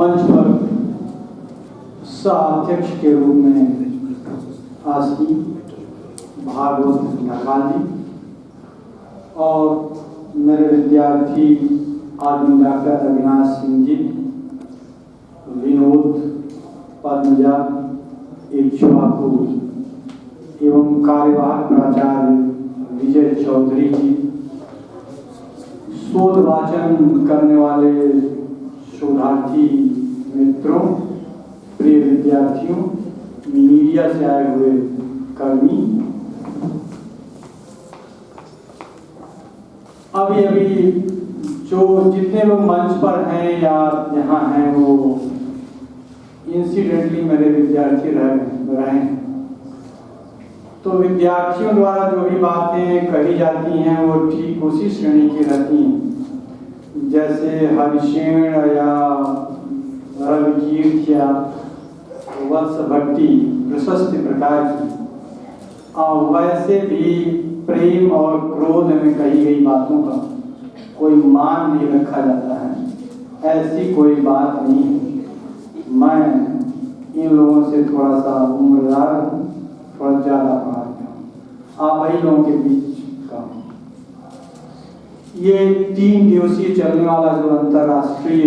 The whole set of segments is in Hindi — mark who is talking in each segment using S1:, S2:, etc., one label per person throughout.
S1: मंच पर सह-अध्यक्ष के रूप में आसीन भागवत ढकाल जी और मेरे विद्यार्थी आदमी डॉक्टर अविनाश सिंह जी, विनोद, पद्मजा, इक्ष्वाकु एवं कार्यवाहक प्राचार्य विजय चौधरी जी, शोध वाचन करने वाले शोधार्थी मित्रों, प्रिय विद्यार्थियों, मीडिया से आए हुए कर्मी, अभी जो जितने लोग मंच पर हैं या यहाँ हैं वो इंसिडेंटली मेरे विद्यार्थी रहे हैं। तो विद्यार्थियों द्वारा जो भी बातें कही जाती हैं वो ठीक उसी श्रेणी की रहती हैं, जैसे हरिशेण या रविकीर्त या वत्स भट्टी प्रशस्त प्रकार की, वैसे भी प्रेम और क्रोध में कही गई बातों का कोई मान नहीं रखा जाता है। ऐसी कोई बात नहीं है। मैं इन लोगों से थोड़ा सा उम्रदार हूँ, थोड़ा ज़्यादा पढ़ा हूँ, आप ही लोगों के बीच का हूँ। ये 3 दिवसीय चलने वाला जो अंतर्राष्ट्रीय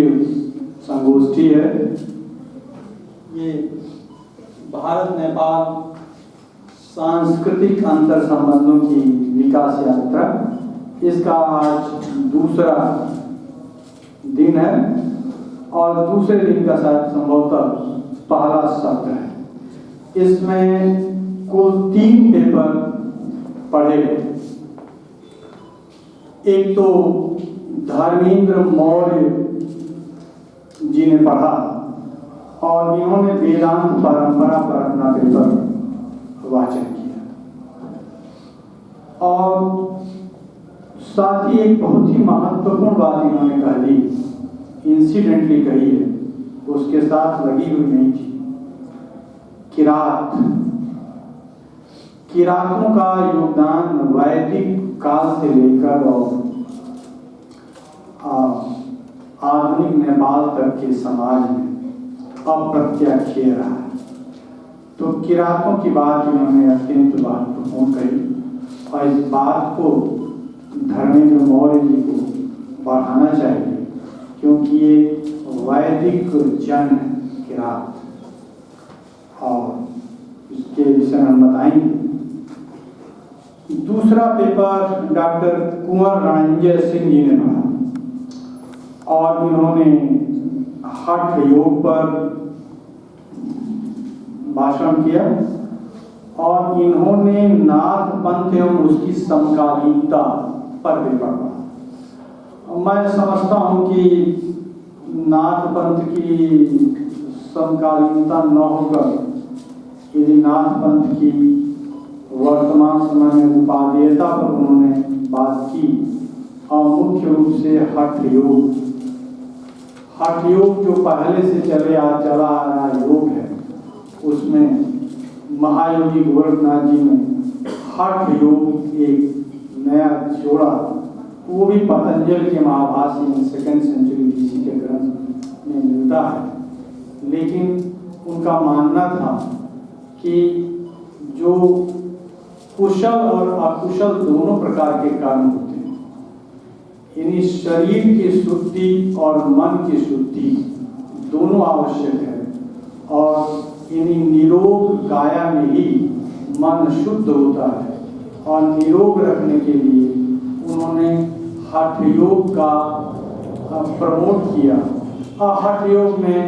S1: संगोष्ठी है, ये भारत नेपाल सांस्कृतिक अंतर संबंधों की विकास यात्रा, इसका आज दूसरा दिन है और दूसरे दिन का शायद संभवतः पहला सत्र है। इसमें कुल 3 पेपर पढ़े गए। एक तो धर्मेंद्र मौर्य जी ने पढ़ा और इन्होंने वेदांत परंपरा पर अपना पेपर वाचन किया और साथ ही एक बहुत ही महत्वपूर्ण बात इन्होंने कह दी, इंसिडेंटली कही है, उसके साथ लगी हुई नहीं थी। किरातों का योगदान वैदिक काल से लेकर और आधुनिक नेपाल तक के समाज में अप्रत्याख्य रहा है। तो किरातों की बात इन्होंने अत्यंत महत्वपूर्ण कही और इस बात को धर्मेंद्र मौर्य जी को बढ़ाना चाहिए, क्योंकि ये वैदिक जन है किरात, और इसके विषय में हम बताएंगे। दूसरा पेपर डॉक्टर कुंवर रणंजय सिंह जी ने पढ़ा और इन्होंने हठ योग पर भाषण किया और इन्होंने नाथ पंथ एवं उसकी समकालीनता पर पेपर पढ़ा। मैं समझता हूँ कि नाथ पंथ की समकालीनता न होकर यदि नाथ पंथ की वर्तमान समय में उपादेयता पर उन्होंने बात की और मुख्य रूप से हठ योग जो पहले से चला आ रहा योग है, उसमें महायोगी गोरखनाथ जी ने हठ योग एक नया जोड़ा, वो भी पतंजलि के महाभाष्य में 2nd सेंचुरी BC के ग्रंथ में मिलता है। लेकिन उनका मानना था कि जो कुशल और अकुशल दोनों प्रकार के कर्म होते हैं, यानी शरीर की शुद्धि और मन की शुद्धि दोनों आवश्यक है, और यानी निरोग काया में ही मन शुद्ध होता है। और निरोग रखने के लिए उन्होंने हठ योग का प्रमोट किया और हठ योग में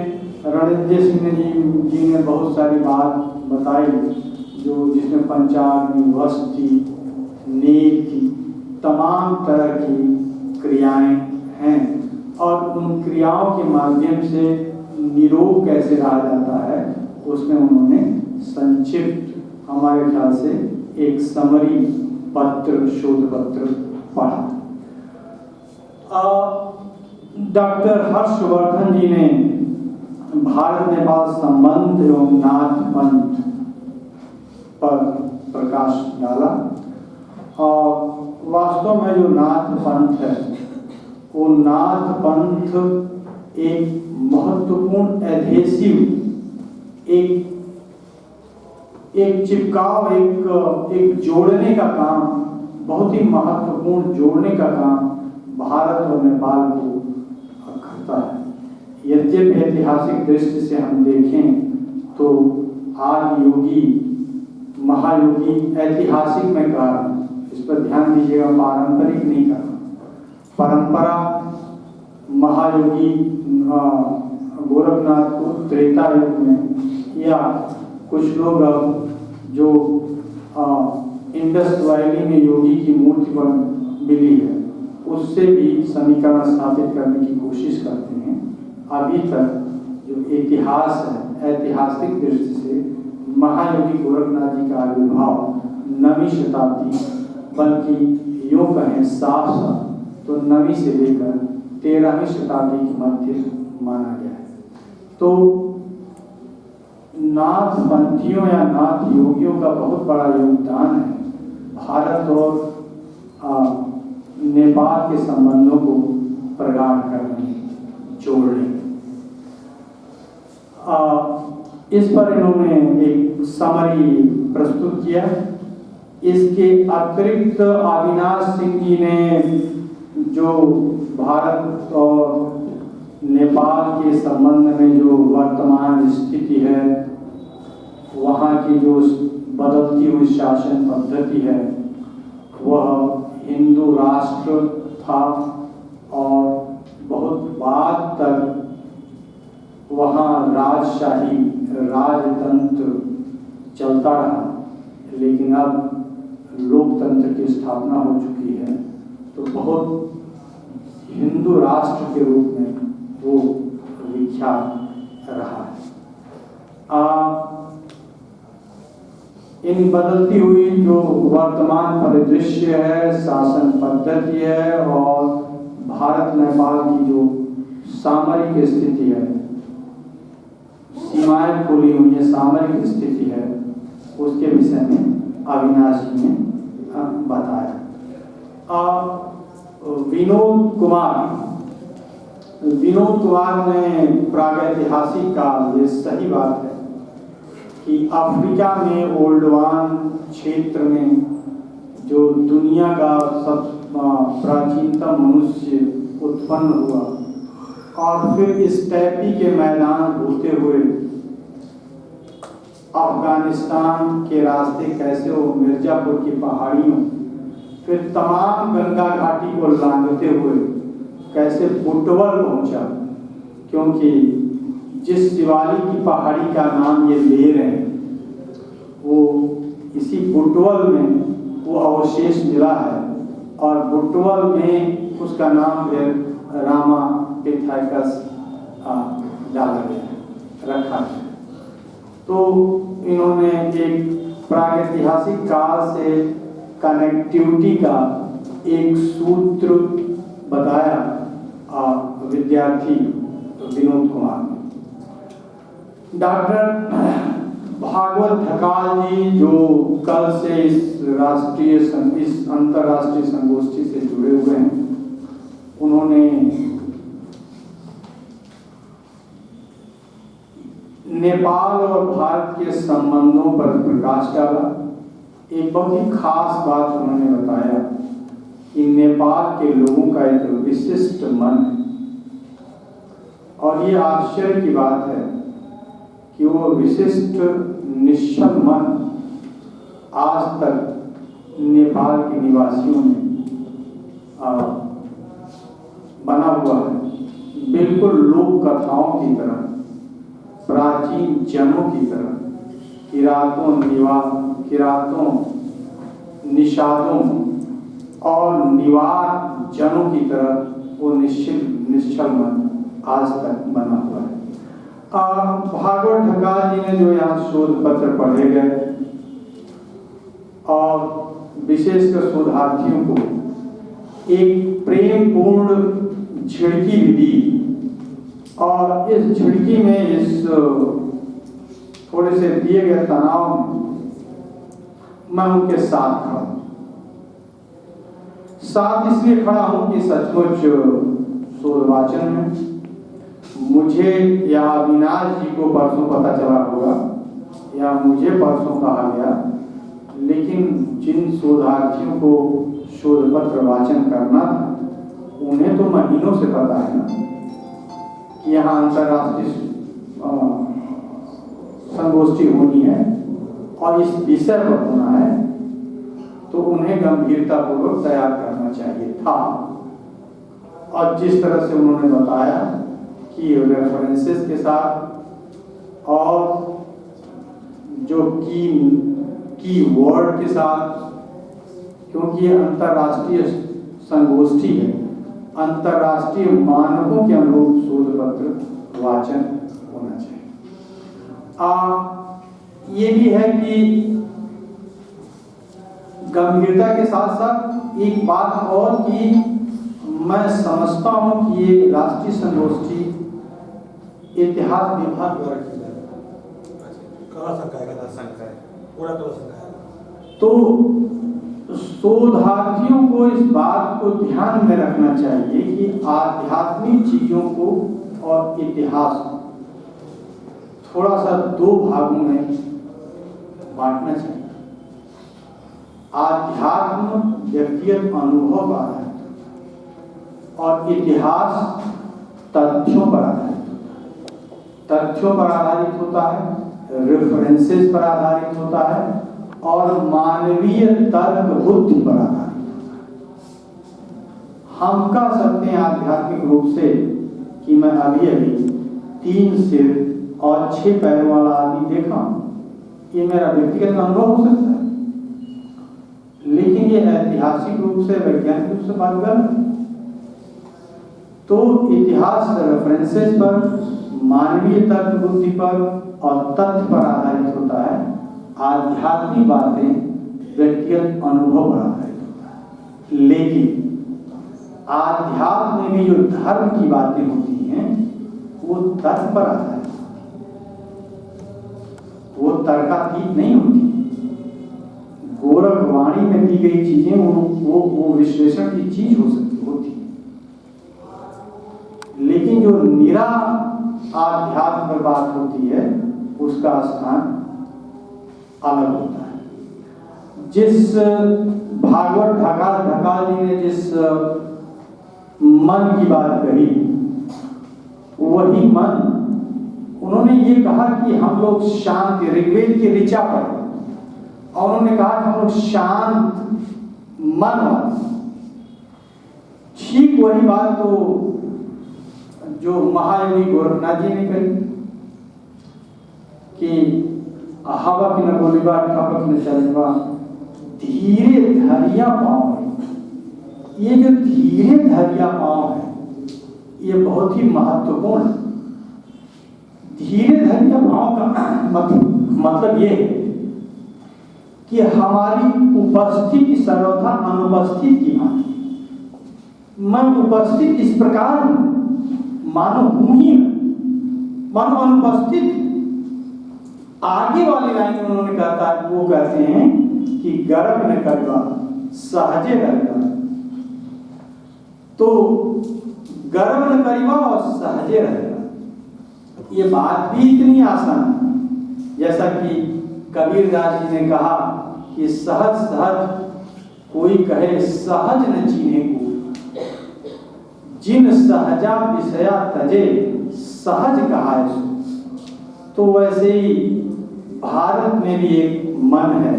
S1: रणंजय सिंह जी ने बहुत सारी बात बताई, जो जिसमें पंचाग्नि, वस्ती, नेति, तमाम तरह की क्रियाएं हैं और उन क्रियाओं के माध्यम से निरोग कैसे रहा जाता है, उसमें उन्होंने संक्षिप्त हमारे ख्याल से एक समरी पत्र, शोध पत्र पढ़ा। डॉक्टर हर्षवर्धन जी ने भारत नेपाल संबंध एवं नाथ पंथ पर प्रकाश डाला और वास्तव में जो नाथ पंथ है वो नाथ पंथ एक महत्वपूर्ण एडहेसिव, एक चिपकाव, एक जोड़ने का काम, बहुत ही महत्वपूर्ण जोड़ने का काम भारत और नेपाल को करता है। यद्यपि ऐतिहासिक दृष्टि से हम देखें तो आदि योगी, महायोगी, ऐतिहासिक में कहा, इस पर ध्यान दीजिएगा, पारंपरिक नहीं करना, परंपरा महायोगी गोरखनाथ को त्रेता युग में, या कुछ लोग जो इंडस वैली में योगी की मूर्ति पर मिली है उससे भी समीकरण स्थापित करने की कोशिश करते हैं। अभी तक जो इतिहास है, ऐतिहासिक दृष्टि से महायोगी गोरखनाथ जी का आविर्भाव 9वीं शताब्दी, बल्कि यूँ कहें साफ तो 9वीं से लेकर 13वीं शताब्दी के मध्य माना गया है। तो नाथ पंथियों या नाथ योगियों का बहुत बड़ा योगदान है भारत और नेपाल के संबंधों को प्रगाढ़ करने, जोड़ने। इस पर इन्होंने एक समरी प्रस्तुत किया। इसके अतिरिक्त अविनाश सिंह जी ने जो भारत और नेपाल के संबंध में जो वर्तमान स्थिति है, वहाँ की जो बदलती हुई शासन पद्धति है, वह हिंदू राष्ट्र था और बहुत बाद तक वहाँ राजशाही, राजतंत्र चलता रहा। लेकिन अब लोकतंत्र की स्थापना हो चुकी है, तो बहुत हिंदू राष्ट्र के रूप में वो विख्यात रहा है। इन बदलती हुई जो वर्तमान परिदृश्य है, शासन पद्धति है और भारत नेपाल की जो सामरिक स्थिति है, सीमाएं खुली हुई है, सामरिक स्थिति है, उसके विषय में अविनाश जी ने बताया। विनोद कुमार ने प्रागैतिहासिक काल, ये सही बात है कि अफ्रीका में ओल्डवान क्षेत्र में जो दुनिया का सब प्राचीनतम मनुष्य उत्पन्न हुआ और फिर स्टेपी के मैदान होते हुए अफगानिस्तान के रास्ते कैसे वो मिर्जापुर की पहाड़ियों, फिर तमाम गंगा घाटी को लांघते हुए कैसे बुटवल पहुंचा, क्योंकि जिस शिवालिक की पहाड़ी का नाम ये ले रहे हैं वो इसी बुटवल में वो अवशेष मिला है और बुटवल में उसका नाम फिर रामा पिथाइकस डाला गया, रखा है। तो इन्होंने एक प्रागैतिहासिक काल से कनेक्टिविटी का एक सूत्र बताया विद्यार्थी विनोद कुमार ने। डॉक्टर भागवत ढकाल जी जो कल से इस अंतर्राष्ट्रीय संगोष्ठी से जुड़े हुए हैं, उन्होंने नेपाल और भारत के संबंधों पर प्रकाश डाला। एक बहुत ही खास बात उन्होंने बताया कि नेपाल के लोगों का एक विशिष्ट मन है और ये आश्चर्य की बात है कि वो विशिष्ट निश्चल मन आज तक नेपाल के निवासियों में बना हुआ है, बिल्कुल लोक कथाओं की तरह, प्राचीन जनों की तरह, किरातों, निषादों और निवार जनों की तरह वो निश्चल मन आज तक बना हुआ है। भागवत ढकाल जी ने जो यहाँ शोध पत्र पढ़े गए और विशेषकर शोधार्थियों को एक प्रेम पूर्ण झिड़की भी दी और इस झिड़की में, इस थोड़े से दिए गए तनाव में मैं उनके साथ खड़ा हूं। साथ इसलिए खड़ा हूं कि सचमुच शोधवाचन में मुझे या अविनाश जी को परसों पता चला होगा या मुझे परसों कहा गया, लेकिन जिन शोधार्थियों को शोध पत्र वाचन करना था उन्हें तो महीनों से पता है ना कि यहाँ अंतर्राष्ट्रीय संगोष्ठी होनी है और इस विषय पर होना है, तो उन्हें गंभीरतापूर्वक तैयार करना चाहिए था। और जिस तरह से उन्होंने बताया कि रेफरेंसेस के साथ और जो की वर्ड के साथ, क्योंकि ये अंतर्राष्ट्रीय संगोष्ठी है, अंतर्राष्ट्रीय मानकों के अनुरूप शोध पत्र वाचन होना चाहिए। ये भी है कि गंभीरता के साथ साथ एक बात और कि मैं समझता हूं कि ये राष्ट्रीय संगोष्ठी इतिहास विभाग द्वारा की जाती है, तो शोधार्थियों को इस बात को ध्यान में रखना चाहिए कि आध्यात्मिक चीजों को और इतिहास थोड़ा सा दो भागों में बांटना चाहिए। आध्यात्म व्यक्तिगत अनुभव पर आधारित और इतिहास तथ्यों पर आधारित होता है। तथ्यों पर आधारित होता है, रेफरेंसेस पर आधारित होता है और मानवीय तर्क बुद्धि पर आधारित होता है। हम कह सकते हैं आध्यात्मिक रूप से कि मैं अभी 3 सिर और 6 पैरों वाला आदमी देखा, ये मेरा व्यक्तिगत अनुभव हो सकता है, लेकिन ये ऐतिहासिक रूप से, वैज्ञानिक रूप से बात गलत है। तो इतिहास रेफरेंसेस पर, मानवीय तर्क बुद्धि पर और तथ्य पर आधारित होता है। आध्यात्मिक बातें व्यक्तिगत अनुभव पर आधारित होता है। लेकिन आध्यात्म में भी जो धर्म की बातें होती हैं वो तर्क पर आधारित होती है, वो तर्कातीत नहीं होती। गोरखवाणी में दी गई चीजें वो विश्लेषण की चीज हो सकती होती है, लेकिन जो निरा आध्यात्म पर बात होती है उसका स्थान अलग होता है। जिस भागवत ढकाल जी ने जिस मन की बात कही, वही मन, उन्होंने ये कहा कि हम लोग शांत, ऋग्वेद की ऋचा पर, और उन्होंने कहा कि हम लोग शांत मन वाले। ठीक वही बात तो जो महायोगी गोरखनाथ जी ने कही कि हवा की न बोलीबा, ठपक न चलबा, धीरे धरिया पाँव है। ये जो धीरे धरिया पाँव है ये बहुत ही महत्वपूर्ण है। धीरे धरिया पाँव का मतलब ये है कि हमारी उपस्थिति सर्वथा अनुपस्थित की भांति। मैं उपस्थित इस प्रकार हूं मानो हूं ही, मानो अनुपस्थित। आगे वाली लाइन उन्होंने कहता है, वो कहते हैं कि गर्भ न करवा सहजे रहना। तो गर्भ न करीबा और सहजे रहना, ये बात भी इतनी आसान है। जैसा कि कबीरदास जी ने कहा कि सहज सहज कोई कहे सहज न चीन्हे को, जिन सहजा विषया तजे सहज कहा है। तो वैसे ही भारत में भी एक मन है,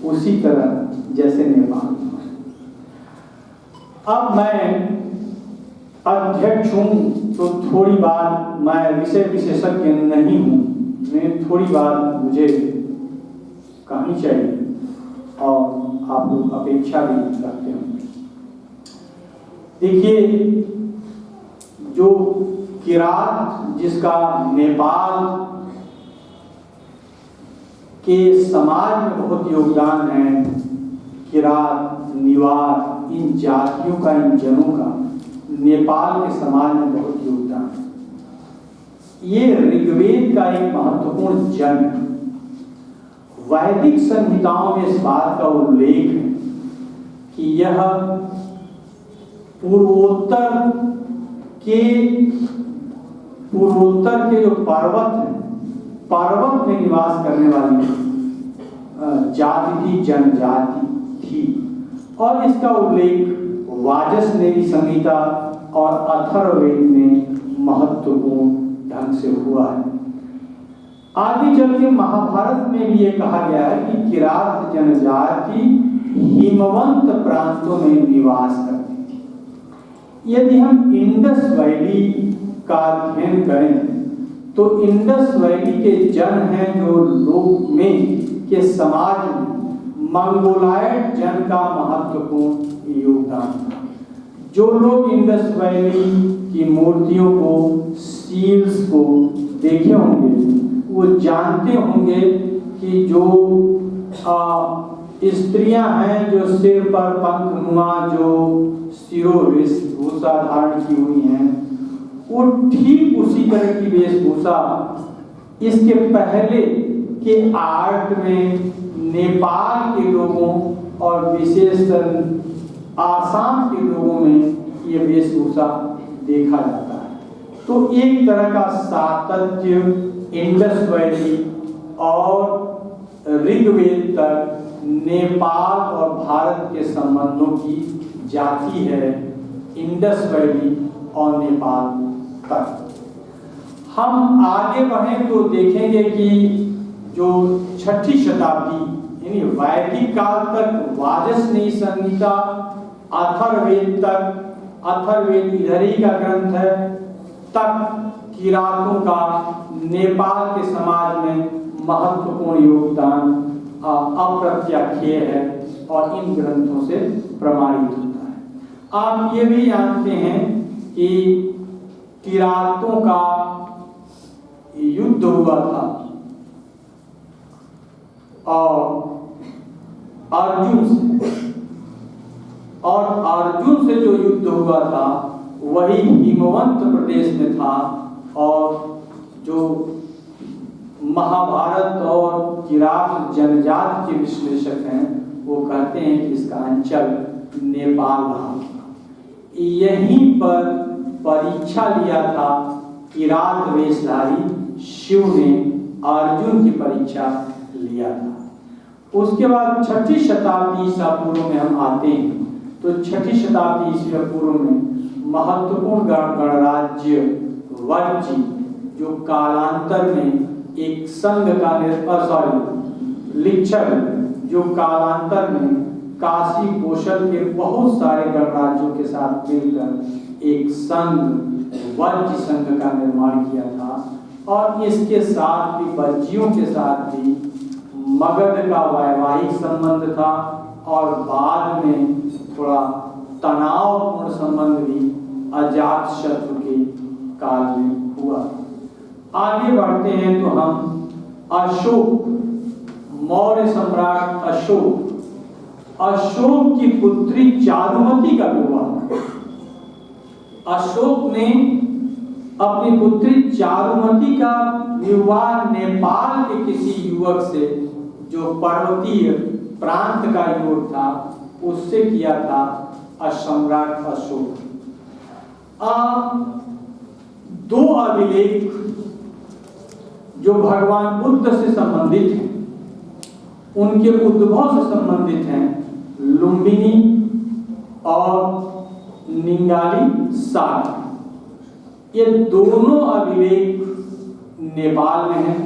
S1: उसी तरह जैसे नेपाल में। अब मैं अध्यक्ष हूं तो थोड़ी बात, मैं विषय विशेषज्ञ नहीं हूं, मैं थोड़ी बात मुझे कहनी चाहिए और आप लोग अपेक्षा भी रखते होंगे। देखिए, जो किरात जिसका नेपाल के समाज में बहुत योगदान है, किरात, निवार, इन जातियों का, इन जनों का नेपाल के समाज में बहुत योगदान है। ये ऋग्वेद का एक महत्वपूर्ण जन है। वैदिक संहिताओं में इस बात का उल्लेख है कि यह पूर्वोत्तर के पूर्वोत्तर के जो पर्वत हैं, पर्वत में निवास करने वाली जाति थी, जनजाति थी। और इसका उल्लेख वाजसनेयी संहिता और अथर्ववेद में महत्वपूर्ण ढंग से हुआ है। आगे चल के महाभारत में भी ये कहा गया है कि किरात जनजाति हिमवंत प्रांतों में निवास करती थी। यदि हम इंडस वैली का अध्ययन करें तो इंडस वैली के जन हैं जो लोग में के समाज में मंगोलायड जन का महत्वपूर्ण योगदान था। जो लोग इंडस वैली की मूर्तियों को, सील्स को देखे होंगे, वो जानते होंगे कि जो स्त्रियां हैं जो सिर पर पंखनुमा जो शिरोवेशभूषा धारण की हुई हैं, वो ठीक उसी तरह की वेशभूषा इसके पहले के आर्ट में नेपाल के लोगों और विशेषकर आसाम के लोगों में ये वेशभूषा देखा जाता है। तो एक तरह का सातत्य इंडस वैली और ऋग्वेद तक नेपाल और भारत के संबंधों की जाति है, इंडस वैली और नेपाल तक। हम आगे बढ़ें तो देखेंगे कि जो 6ठी शताब्दी यानी वैदिक काल तक वाजसनेयी संहिता, अथर्ववेद तक, अथर्ववेद इधर ही का ग्रंथ है, तक किरातों का नेपाल के समाज में महत्वपूर्ण योगदान अप्रत्याख्य है और इन ग्रंथों से प्रमाणित होता है। आप ये भी जानते हैं कि किरातों का युद्ध हुआ था और अर्जुन से जो युद्ध हुआ था वही हिमवंत प्रदेश में था। और जो महाभारत और किरात जनजाति के विश्लेषक हैं वो कहते हैं कि इसका अंचल नेपाल रहा। यहीं पर परीक्षा लिया था किरात वेशधारी शिव ने, अर्जुन की परीक्षा लिया था। उसके बाद 6ठी शताब्दी ईसा पूर्व में हम आते हैं तो 6ठी शताब्दी ईसा पूर्व में महत्वपूर्ण गणराज्य वज्जी जो कालांतर में एक संघ का लिच्छव जो कालांतर में काशी कोशल के बहुत सारे गणराज्यों के साथ मिलकर एक संघ वज्जी संघ का निर्माण किया था। और इसके साथ भी वज्जियों के साथ भी मगध का वैवाहिक संबंध था और बाद में थोड़ा तनावपूर्ण संबंध भी अजातशत्रु के काल में हुआ। आगे बढ़ते हैं तो हम अशोक, मौर्य सम्राट अशोक की पुत्री चारुमती का विवाह। अशोक ने अपनी पुत्री चारुमती का विवाह नेपाल के किसी युवक से जो पर्वतीय प्रांत का युवक था उससे किया था सम्राट अशोक। दो अभिलेख जो भगवान बुद्ध से संबंधित हैं, उनके उद्भव से संबंधित हैं, लुम्बिनी और निंगाली सागर। ये दोनों अभिलेख नेपाल में हैं।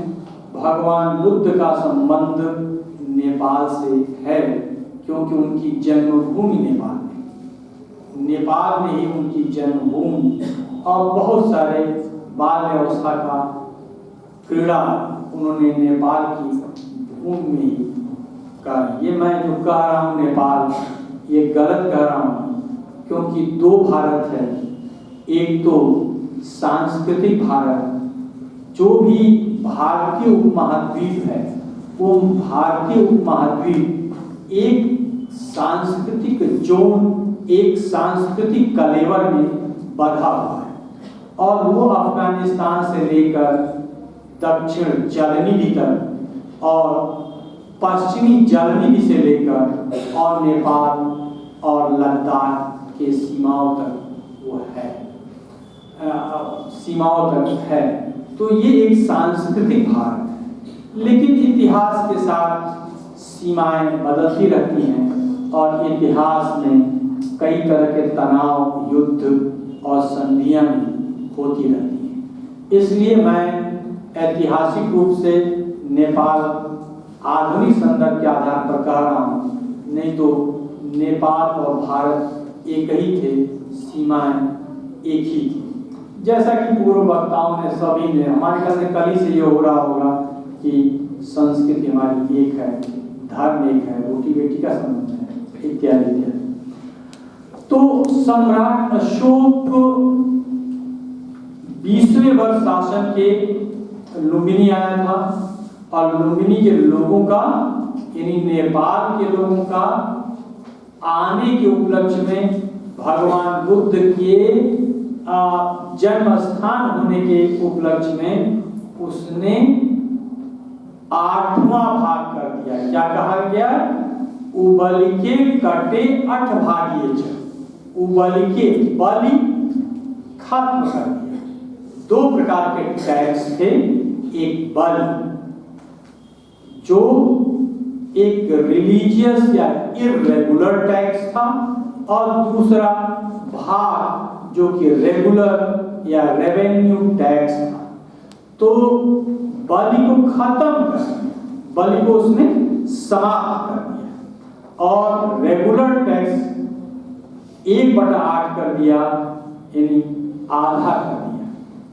S1: भगवान बुद्ध का संबंध नेपाल से है क्योंकि उनकी जन्मभूमि नेपाल में ही उनकी जन्मभूमि और बहुत सारे बाल व्यवस्था का क्रीड़ा उन्होंने नेपाल की भूमि में कर। ये मैं जो कह रहा हूँ नेपाल, ये गलत कह रहा हूँ क्योंकि दो भारत है। एक तो सांस्कृतिक भारत, जो भी भारतीय उपमहाद्वीप है वो भारतीय उपमहाद्वीप एक सांस्कृतिक जोन, एक सांस्कृतिक कलेवर में बंधा हुआ है और वो अफगानिस्तान से लेकर दक्षिण जलनिधि तक और पश्चिमी जलनिधि से लेकर और नेपाल और लद्दाख के सीमाओं तक वो है। सीमाओं तक है। तो ये एक सांस्कृतिक भारत है, लेकिन इतिहास के साथ सीमाएं बदलती रहती हैं और इतिहास में कई तरह के तनाव, युद्ध और संधियां भी होती रहती हैं। इसलिए मैं ऐतिहासिक रूप से नेपाल आधुनिक संदर्भ के आधार पर कह रहा हूँ, नहीं तो नेपाल और भारत एक ही थे, सीमाएं एक ही थी। जैसा कि पूर्व वक्ताओं ने सभी ने हमारे ख्याल से कल ही से ये हो रहा होगा कि संस्कृति हमारी एक है, धर्म एक है, रोटी बेटी का संबंध है, इत्यादि इत्यादि। तो सम्राट अशोक 20वें वर्ष शासन के लुम्बिनी आया था और लुम्बिनी के लोगों का, यानी नेपाल के लोगों का आने के उपलक्ष्य में भगवान बुद्ध के जन्म स्थान होने के उपलक्ष्य में उसने 8वां भाग कर दिया। क्या कहा गया? उबलिके कटे 8 भागिए छ। उबलिके, बलि खत्म कर दिया। 2 प्रकार के टैक्स थे, एक बलि जो एक रिलीजियस या इर्रेगुलर टैक्स था और दूसरा भाग जो कि रेगुलर या रेवेन्यू टैक्स था। तो बलि को खत्म कर दिया, बलि को उसने समाप्त कर दिया और रेगुलर टैक्स 1/8 कर दिया, यानी आधा कर दिया।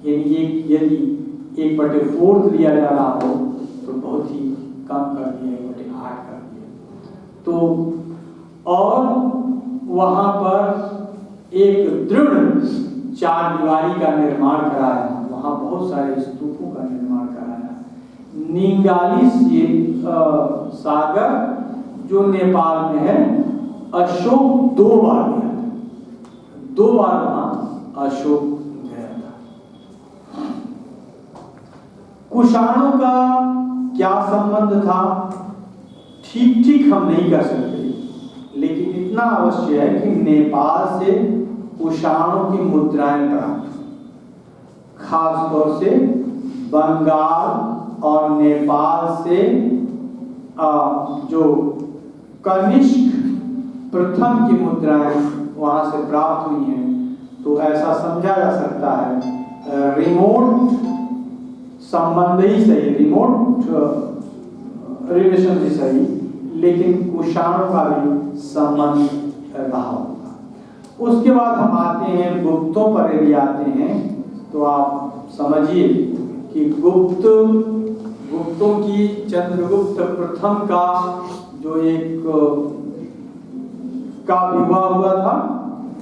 S1: यानी यदि 1/4 लिया जा रहा हो तो बहुत ही कम कर दिया, 1/8 कर दिया। तो और वहां पर एक दृढ़ 4 दीवारी का निर्माण कराया, वहां बहुत सारे स्तूपों का निर्माण कराया। निंगाली सागर जो नेपाल में है, अशोक 2 बार गया था, 2 बार वहां अशोक गया था। कुषाणों का क्या संबंध था ठीक हम नहीं कर सकते, लेकिन इतना अवश्य है कि नेपाल से कुषाणों की मुद्राएं प्राप्त, खास तौर से बंगाल और नेपाल से जो कनिष्क प्रथम की मुद्राएं वहां से प्राप्त हुई हैं। तो ऐसा समझा जा सकता है रिमोट संबंध ही सही, रिमोट रिलेशन ही सही, लेकिन कुषाणों का भी संबंध रहा होगा। उसके बाद हम आते हैं गुप्तों पर। यदि आते हैं तो आप समझिए कि गुप्तों की चंद्रगुप्त प्रथम का जो एक का विवाह हुआ था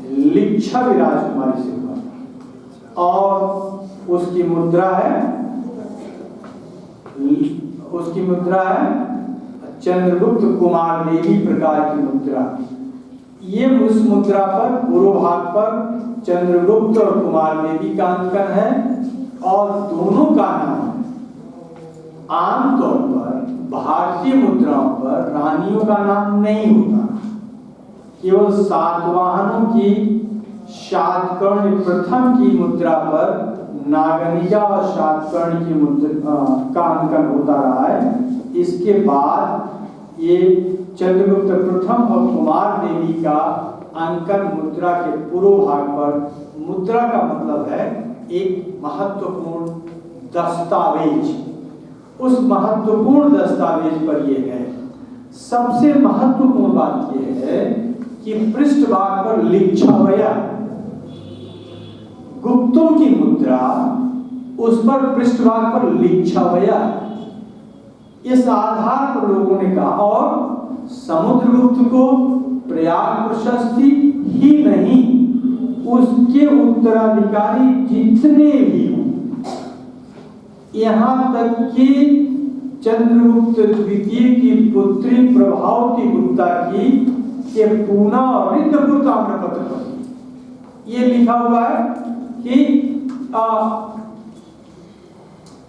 S1: लिच्छवी राजकुमारी से हुआ था और उसकी मुद्रा है चंद्रगुप्त कुमार देवी प्रकार की मुद्रा। ये उस मुद्रा पर पूर्व भाग पर चंद्रगुप्त और कुमार देवी का अंकन है और दोनों का नाम आमतौर पर भारतीय मुद्राओं पर रानियों का नाम नहीं होता, केवल सातवाहनों की शातकर्णी प्रथम की मुद्रा पर नागनिका और शातकर्णी की मुद्रा का अंकन होता रहा है। इसके बाद ये चंद्रगुप्त प्रथम और कुमार देवी का अंकन मुद्रा के पूर्व भाग पर, मुद्रा का मतलब है एक महत्वपूर्ण दस्तावेज, उस महत्वपूर्ण दस्तावेज पर यह है। सबसे महत्वपूर्ण बात यह है कि पृष्ठभाग पर लिच्छवया, गुप्तों की मुद्रा उस पर पृष्ठभाग पर लिच्छवया, इस आधार पर लोगों ने कहा। और समुद्रगुप्त को प्रयाग प्रशस्ति ही नहीं, उसके उत्तराधिकारी जितने भी हों, यहाँ तक कि चंद्रगुप्त द्वितीय की पुत्री प्रभावती गुप्ता की के पूना और रिद्धपुर ताम्रपत्र पर ये लिखा हुआ है कि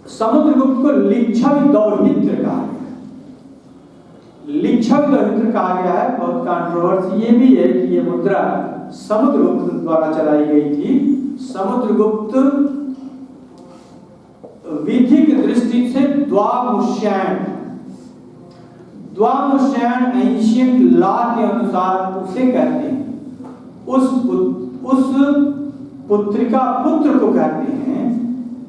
S1: समुद्रगुप्त को लिच्छवी दौहित्र कहा गया। लिच्छवी दौहित्र कहा गया है। बहुत कंट्रोवर्सी ये भी है कि ये मुद्रा समुद्रगुप्त द्वारा चलाई गई थी समुद्रगुप्त विधिक दृष्टि से द्वामुष्यायण एंशिएंट लॉ के अनुसार उसे कहते हैं। उस पुत्रिका पुत्र को कहते हैं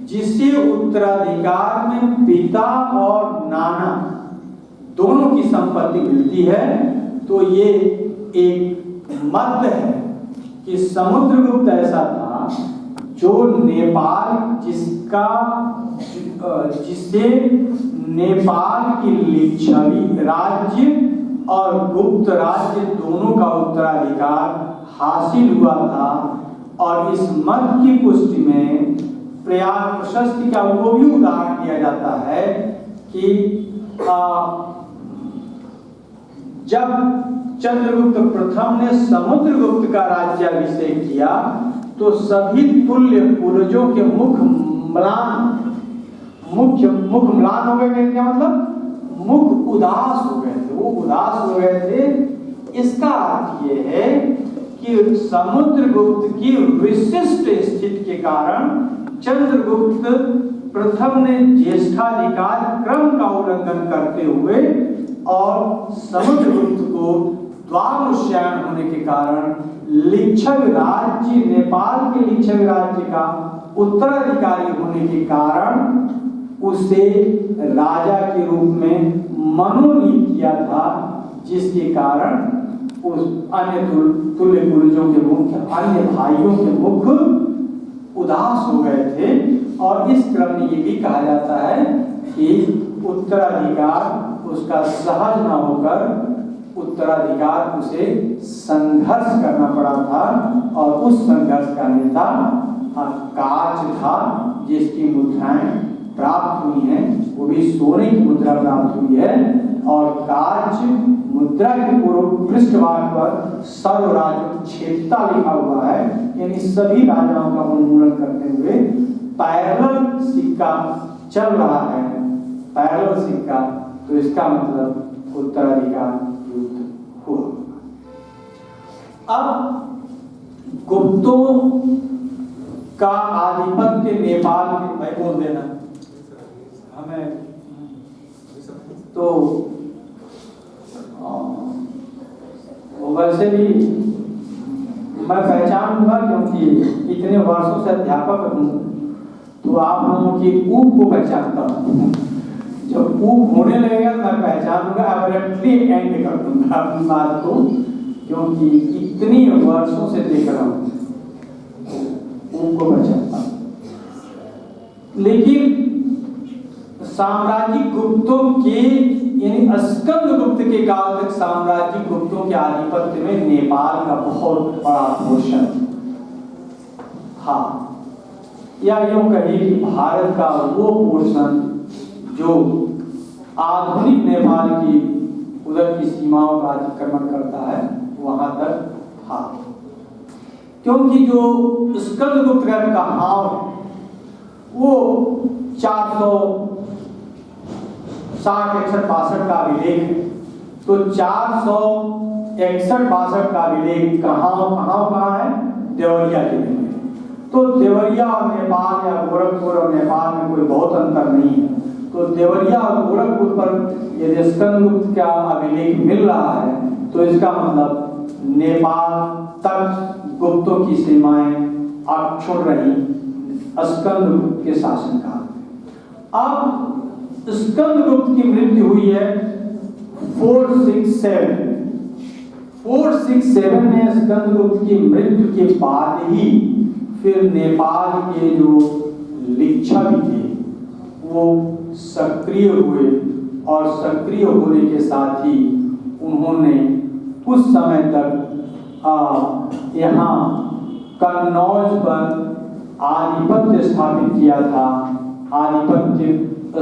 S1: जिसे उत्तराधिकार में पिता और नाना दोनों की संपत्ति मिलती है। तो ये एक मत है कि समुद्रगुप्त ऐसा था जो नेपाल जिसे नेपाल की लिच्छवी राज्य और गुप्त राज्य दोनों का उत्तराधिकार हासिल हुआ था। और इस मत की पुष्टि में प्रयाग प्रशस्ति का वो भी उदाहरण दिया जाता है कि जब चंद्रगुप्त प्रथम ने समुद्रगुप्त का राज्याभिषेक किया तो सभी तुल्य पूर्वजों के मुख म्लान हो गए। क्या मतलब? मुख उदास हो गए थे, वो उदास हो गए थे। इसका अर्थ ये है कि समुद्रगुप्त की विशिष्ट स्थिति के कारण चंद्रगुप्त प्रथम ने ज्येष्ठाधिकार क्रम का उल्लंघन करते हुए और समुद्रगुप्त को द्वामुष्यायण होने के कारण लिच्छवी राज्य, नेपाल के लिच्छवी राज्य का उत्तराधिकारी होने के कारण उसे राजा के रूप में मनोनीत किया था, जिसके कारण उस अन्य तुल्य पूर्वजों के मुख, अन्य भाइयों के मुख उदास हो गए थे। और इस क्रम में ये भी कहा जाता है कि उत्तराधिकार उसका सहज न होकर उत्तराधिकार उसे संघर्ष करना पड़ा था। और उस संघर्ष का नेता काच था, जिसकी मुद्राएं प्राप्त हुई हैं, वो भी सोने की मुद्रा प्राप्त हुई है। और काच मुद्रा के पूर्व पृष्ठभाग पर सर्वराजोच्छेदता लिखा हुआ है, यानी सभी राजाओं का उन्मूलन करते हुए पैरेलल सिक्का चल रहा है। पैरेलल सिक्का, तो इसका मतलब उत्तराधिकार युद्ध हुआ। अब गुप्तों का आधिपत्य नेपाल में, मैं बोल देना हमें तो वैसे भी मैं पहचानूंगा, क्योंकि इतने वर्षों से अध्यापक हूँ तो आप लोगों की ऊब को पहचानता हूँ। जब ऊब होने लगेगा मैं पहचानूंगा, अब्रप्टली एंड कर दूंगा अपनी बात को, क्योंकि इतनी वर्षों से देख रहा हूँ, ऊब को पहचानता हूँ। लेकिन साम्राज्यिक गुप्तों के, यानी स्कंदगुप्त के काल तक साम्राज्यिक गुप्तों के आधिपत्य में नेपाल का बहुत बड़ा पोर्शन, हाँ, या यूं कहिए कि भारत का वो पोर्शन जो आधुनिक नेपाल की उधर की सीमाओं का अतिक्रमण करता है, वहां तक था। क्योंकि जो स्कंदगुप्त का कहाव वो 460-61-62 का अभिलेख है। तो 461-62 का अभिलेख कहाँ है? देवरिया जिले में। तो देवरिया और नेपाल या गोरखपुर और नेपाल में कोई बहुत अंतर नहीं है। तो देवरिया और गोरखपुर पर यदि स्कंदगुप्त का अभिलेख मिल रहा है, तो इसका मतलब नेपाल तक गुप्तों की सीमाएं अक्षुण्ण रही स्कंदगुप्त के शासनकाल। अब स्कंदगुप्त की मृत्यु हुई है 467 में। स्कंदगुप्त की मृत्यु के बाद ही फिर नेपाल के जो लिच्छवी थे वो सक्रिय हुए, और सक्रिय होने के साथ ही उन्होंने कुछ समय तक यहाँ कन्नौज पर आधिपत्य स्थापित किया था, आधिपत्य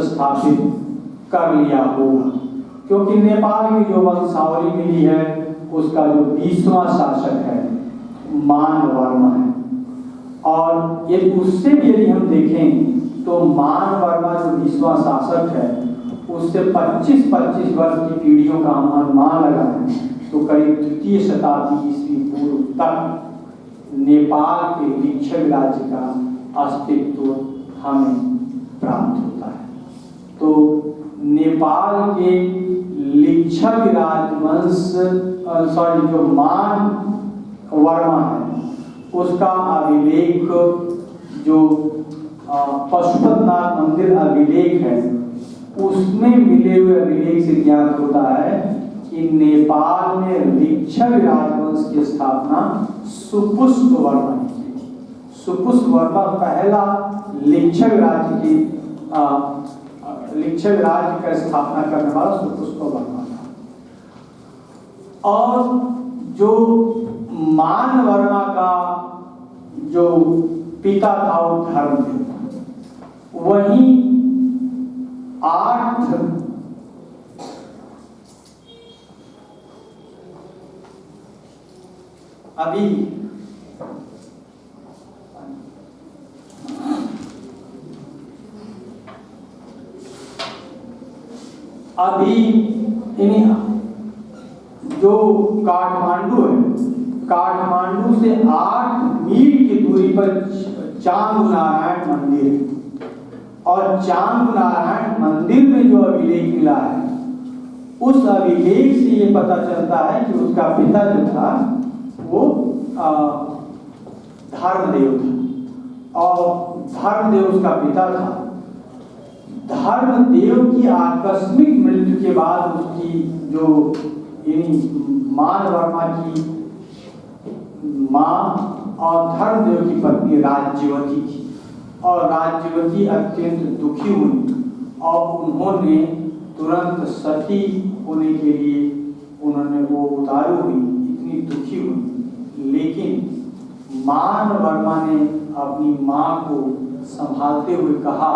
S1: स्थापित कर लिया होगा। क्योंकि नेपाल की जो वंशावली मिली है उसका जो 20वां शासक है मानवर्मा है। और ये उससे भी यदि हम देखें तो मानवर्मा जो 20वां शासक है उससे 25-25 वर्ष की पीढ़ियों का हम अनुमान लगाएं तो करीब 3वीं शताब्दी ईस्वी पूर्व तक नेपाल के लिच्छवी राज्य का अस्तित्व हमें प्राप्त होता है। तो नेपाल के लिच्छवी राजवंश जो मान वर्मा है उसका अभिलेख जो पशुपतिनाथ मंदिर अभिलेख है उसमें मिले हुए अभिलेख से ज्ञात होता है कि नेपाल में लिच्छवी राजवंश की स्थापना सुपुष्प वर्मा ने की थी। सुपुष्प वर्मा पहला लिच्छवी राज्य की लिच्छवी राज्य का स्थापना करने वाला सुपुष्प वर्मा था। और जो मान वर्मा का जो पिता था वो धर्मदेव था। वहीं 8 अभी जो काठमांडू है, काठमांडू से 8 मील की दूरी पर चांग नारायण मंदिर है। और चांग नारायण मंदिर में जो अभिलेख मिला है उस अभिलेख से ये पता चलता है कि उसका पिता जो था वो धर्मदेव था और धर्मदेव उसका पिता था। धर्मदेव की आकस्मिक मृत्यु के बाद उसकी जो मान वर्मा की माँ और धर्मदेव की पत्नी राज्यवती थी और राज्यवती अत्यंत दुखी हुई और उन्होंने तुरंत सती होने के लिए उन्होंने वो उतारू हुई, इतनी दुखी हुई। लेकिन मान वर्मा ने अपनी माँ को संभालते हुए कहा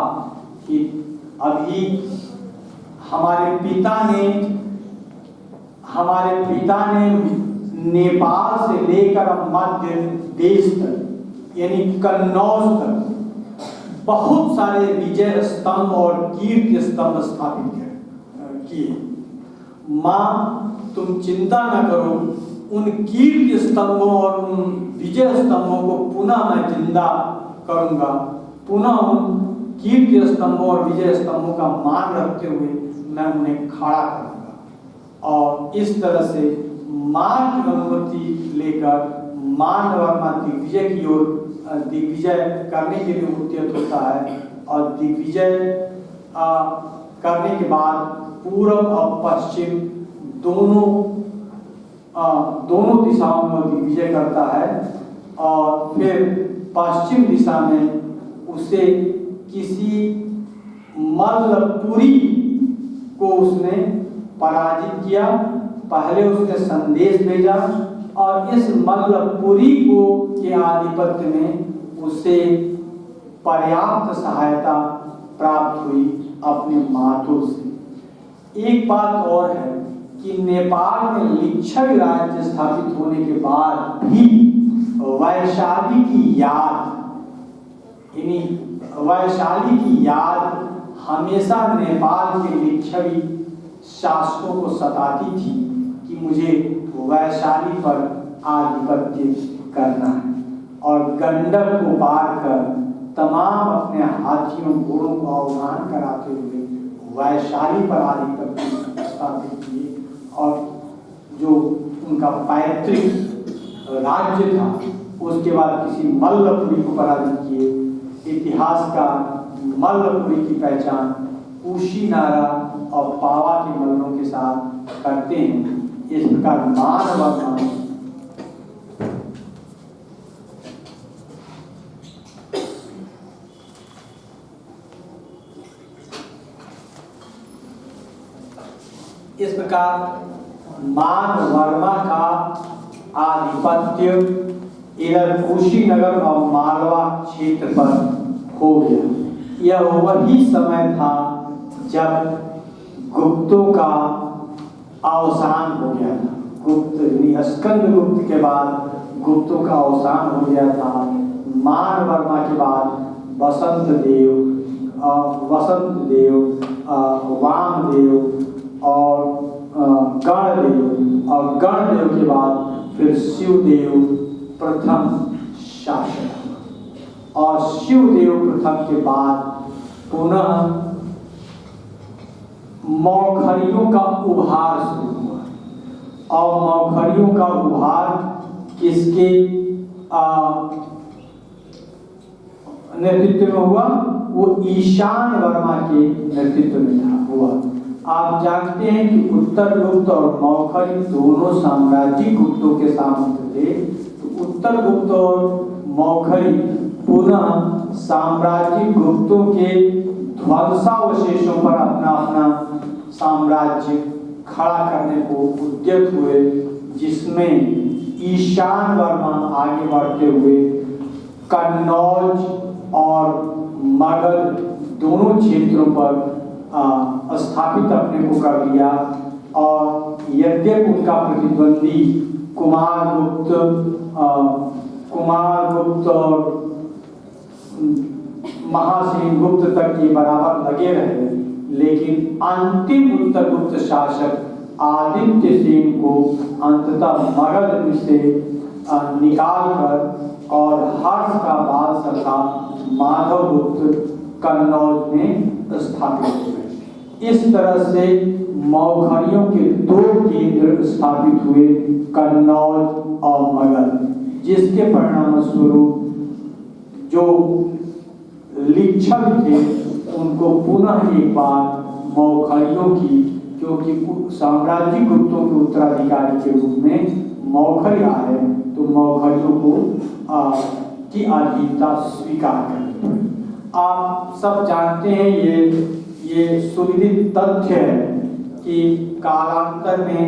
S1: कि अभी हमारे पिता ने नेपाल से लेकर मध्य देश तक यानी कन्नौज तक बहुत सारे विजय स्तंभ और कीर्ति स्तंभ स्थापित किए। माँ तुम चिंता न करो, उन कीर्ति स्तंभों और उन विजय स्तंभों को पुनः मैं जिंदा करूंगा, पुनः उन कीर्ति स्तंभों और विजय स्तंभों का मान रखते हुए मैं उन्हें खड़ा करूंगा। और इस तरह से मां की अनुमति लेकर मान वर्मा दिग्विजय की ओर दिग्विजय करने के लिए उद्यत होता है और दिग्विजय करने के बाद पूर्व और पश्चिम दोनों दिशाओं में दिग्विजय करता है। और फिर पश्चिम दिशा में उसे किसी मल्लपुरी को उसने पराजित किया। पहले उसने संदेश भेजा और इस मल्लपुरी को के आधिपत्य में उसे पर्याप्त सहायता प्राप्त हुई अपने मातों से। एक बात और है कि नेपाल में लिच्छवी राज्य स्थापित होने के बाद भी वैशाली की याद हमेशा नेपाल के लिच्छवी शासकों को सताती थी कि मुझे वैशाली पर आधिपत्य करना है। और गंडक को पार कर तमाम अपने हाथियों घोड़ों को आह्वान कराते हुए वैशाली पर आधिपत्य स्थापित किए और जो उनका पैतृक राज्य था उसके बाद किसी मल्लपुरी को पराजित किए। इतिहासकार मल्लपुरी की पहचान कुशीनारा और पावा के मल्लों के साथ करते हैं। इस प्रकार मान वर्मा का आधिपत्य इधर कुशीनगर और मालवा क्षेत्र पर हो गया। यह वही समय था जब गुप्तों का अवसान हो गया था। स्कंदगुप्त के बाद गुप्तों का अवसान हो गया था। मान वर्मा के बाद वसंत देव, वामदेव और गणदेव, और गणदेव के बाद फिर शिवदेव प्रथम शिवदेव प्रथम के बाद पुनः मौखरियों का उभार शुरू हुआ। और मौखरियों का उभार किसके नेतृत्व में हुआ? वो ईशान वर्मा के नेतृत्व में हुआ। आप जानते हैं कि उत्तर गुप्त और मौखरी दोनों साम्राज्यिक गुप्तों के सामंत थे। तो उत्तर गुप्त और मौखरी पुनः साम्राज्यिक गुप्तों के ध्वंसावशेषों पर अपना अपना साम्राज्य खड़ा करने को उद्यत हुए, जिसमें ईशान वर्मा आगे बढ़ते हुए कन्नौज और मगध दोनों क्षेत्रों पर स्थापित अपने को कर लिया। और यद्यपि उनका प्रतिद्वंदी कुमारगुप्त और महासेनगुप्त तक के बराबर लगे रहे, लेकिन अंतिम उत्तर गुप्त शासक आदित्य सेन को अंततः मगध से निकालकर और हर्ष का बादशाह माधव गुप्त कन्नौज में स्थापित हुए। इस तरह से मौखरियों के दो केंद्र स्थापित हुए, कन्नौज और मगध, जिसके परिणाम स्वरूप जो लिच्छव थे उनको पुनः एक बार मौखरियों की, क्योंकि साम्राज्यिक गुप्तों के उत्तराधिकारी के रूप में मौखरी आए, तो मौखरियों को की अधीनता स्वीकार करनी पड़ी। आप सब जानते हैं ये सुविदित तथ्य है कि कालांतर में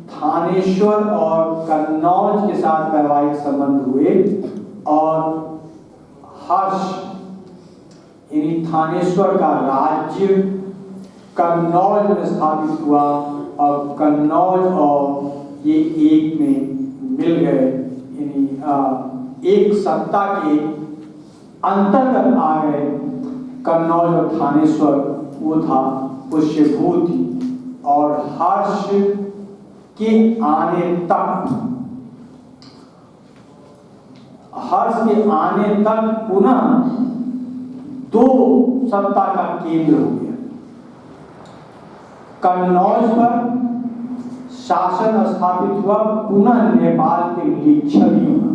S1: थानेश्वर और कन्नौज के साथ वैवाहिक संबंध हुए और हर्ष यानी थानेश्वर का राज्य कन्नौज में स्थापित हुआ और कन्नौज और ये एक में मिल गए, यानी एक सत्ता के अंतर्गत आ गए। कन्नौज और थानेश्वर वो था पुष्यभूति, और हर्ष के आने तक पुनः दो सत्ता का केंद्र हो गया। कन्नौज पर शासन स्थापित हुआ पुनः नेपाल के लिच्छवियों का।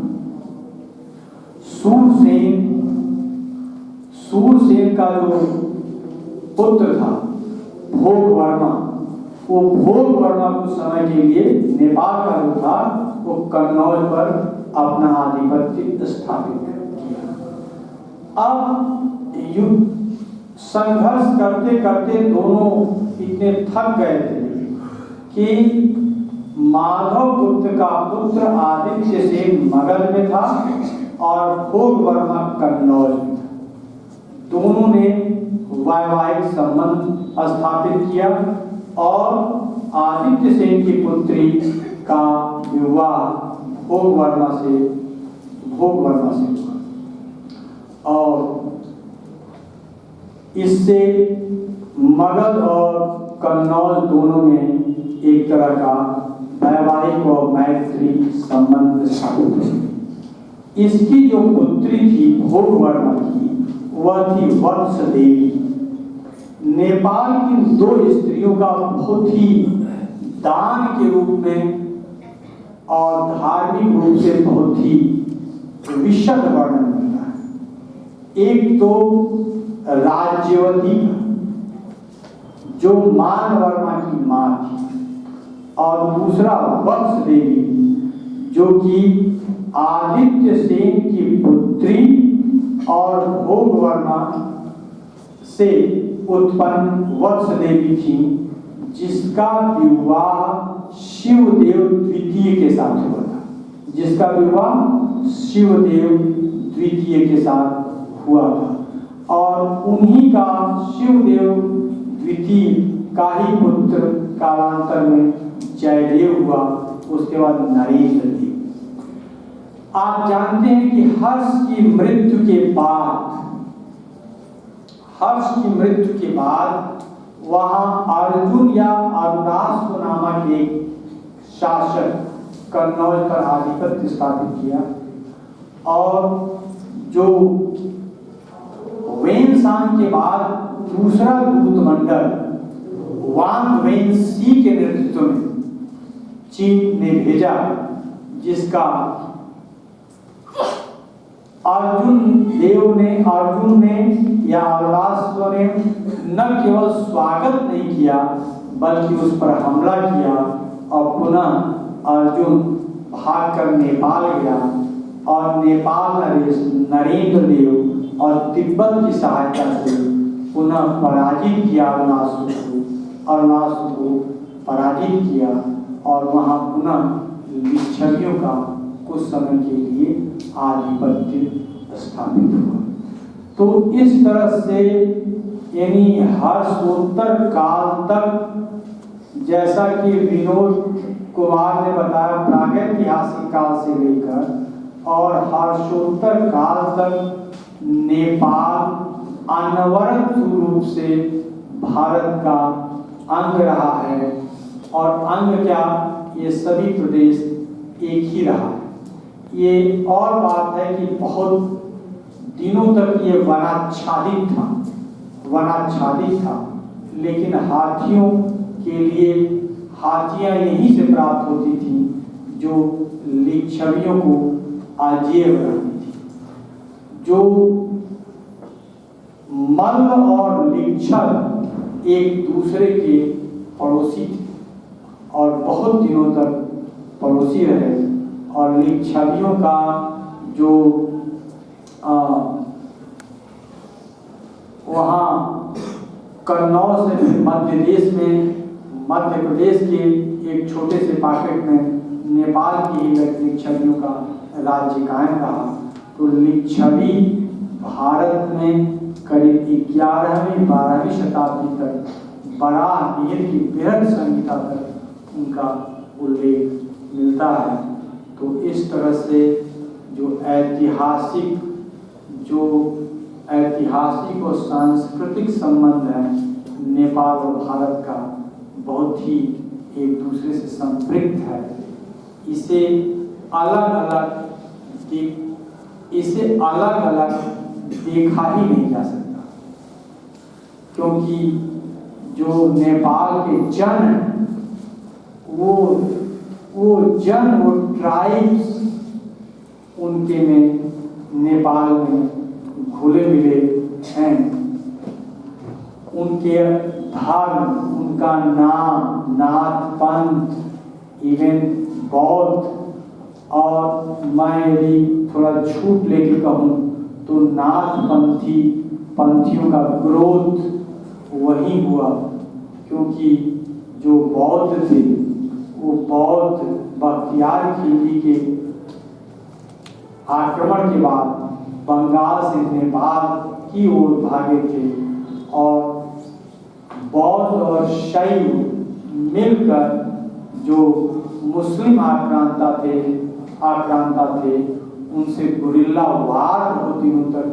S1: सूरसेन का जो पुत्र था भोगवर्मा, वो भोगवर्मा कुछ समय के लिए नेपाल का जो था वो कन्नौज पर अपना आधिपत्य स्थापित किया। अब संघर्ष करते करते दोनों इतने थक गए थे कि माधव गुप्त का पुत्र आदित्य सेन मगध में था और भोगवर्मा कन्नौज में था। दोनों ने वैवाहिक संबंध स्थापित किया और आदित्य सेन की पुत्री का विवाह भोगवर्मा से हुआ और इससे मगध और कन्नौज दोनों में एक तरह का वैवाहिक और मैत्री संबंध स्थापित हुए। इसकी जो पुत्री थी भोगवर्मा की, वह थी वत्स देवी। नेपाल की दो स्त्रियों का बहुत ही दान के रूप में और धार्मिक रूप से बहुत ही विशद वर्णन मिलता है। एक तो राज्यवती जो मानवर्मा की मां थी, और दूसरा वत्स देवी जो कि आदित्य सेन की पुत्री और भोगवर्मा से उत्पन्न वत्स देवी थी, जिसका विवाह शिवदेव द्वितीय के साथ हुआ था। जिसका विवाह शिवदेव द्वितीय के साथ हुआ था और उन्हीं का शिवदेव द्वितीय का ही पुत्र कालांतर में जयदेव हुआ, उसके बाद नरेंद्र देव। आप जानते हैं कि हर्ष की मृत्यु के बाद वहां अर्जुन या अरुदास नामक एक शासक कन्नौज पर आधिपत्य स्थापित किया और जो वेनसांग के बाद दूसरा दूत मंडल वांग वेनसी के नेतृत्व में चीन ने भेजा, जिसका अर्जुन ने या अरुणाश्व ने न केवल स्वागत नहीं किया बल्कि उस पर हमला किया और पुनः अर्जुन भागकर नेपाल गया और नेपाल नरेश नरेंद्र देव और तिब्बत की सहायता से पुनः पराजित किया अरुणाश्व को पराजित किया और वहां पुनः लिच्छवियों का कुछ समय के लिए आधिपत्य स्थापित हुआ। तो इस तरह से यानी हर्षोत्तर काल तक, जैसा कि विनोद कुमार ने बताया, प्रागैतिहासिक काल से लेकर और हर्षोत्तर काल तक नेपाल अनवरत रूप से भारत का अंग रहा है। और अंग क्या, ये सभी प्रदेश एक ही रहा है। ये और बात है कि बहुत दिनों तक ये वनाच्छादित था, लेकिन हाथियों के लिए हाथियां यहीं से प्राप्त होती थी जो लिच्छवियों को आजीव बनाती थी। जो मल्ल और लिच्छव एक दूसरे के पड़ोसी थे और बहुत दिनों तक पड़ोसी रहे। और लिच्छवियों का जो वहाँ कन्नौज से मध्य प्रदेश के एक छोटे से पॉकेट में नेपाल की ही लिच्छवियों का राज्य कायम रहा। तो लिच्छवी भारत में करीब 11वीं 12वीं शताब्दी तक बराह की बृहद संहिता तक उनका उल्लेख मिलता है। तो इस तरह से जो ऐतिहासिक और सांस्कृतिक संबंध है नेपाल और भारत का, बहुत ही एक दूसरे से संपृक्त है। इसे अलग अलग देखा ही नहीं जा सकता, क्योंकि जो नेपाल के जन हैं वो ट्राइब्स उनके में नेपाल में घुले मिले हैं। उनके धर्म, उनका नाम, नाथ पंथ, इवन बौद्ध, और मैं यदि थोड़ा झूठ लेके कहूँ तो नाथ पंथियों का ग्रोथ वही हुआ, क्योंकि जो बौद्ध थे वो बौद्ध बख्तियार खिलजी के आक्रमण के बाद बंगाल से नेपाल की ओर भागे थे और बौद्ध और शैव मिलकर जो मुस्लिम आक्रांता थे उनसे गुरिल्ला वार बहुत दिनों तक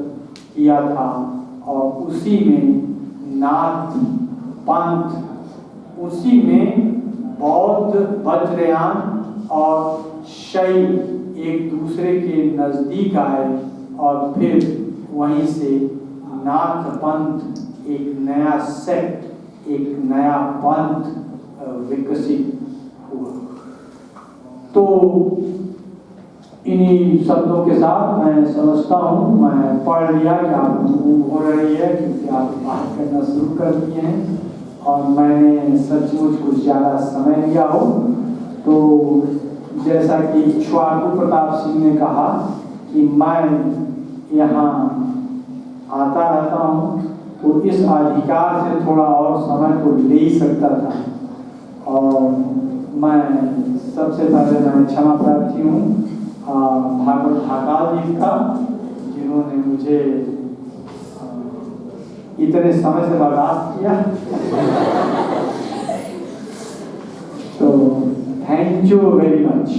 S1: किया था। और उसी में नाथ पंथ, उसी में बौद्ध वज्रयान और शैव एक दूसरे के नजदीक आए और फिर वहीं से नाथ पंथ एक नया सेक्ट, एक नया पंथ विकसित हुआ। तो इन्हीं शब्दों के साथ मैं समझता हूँ, मैं पढ़ लिया कि आप हो रही है क्योंकि आप बात करना शुरू कर दिए हैं और मैंने सचमुच कुछ ज़्यादा समय लिया हो। तो जैसा कि इक्ष्वाकु प्रताप सिंह ने कहा कि मैं यहाँ आता रहता हूँ, तो इस अधिकार से थोड़ा और समय तो ले ही सकता था। और मैं सबसे पहले मैं क्षमा प्रार्थी हूँ भागवत ढाकाल जी का, जिन्होंने मुझे इतने समय से बर्दाश्त किया। तो थैंक यू वेरी मच।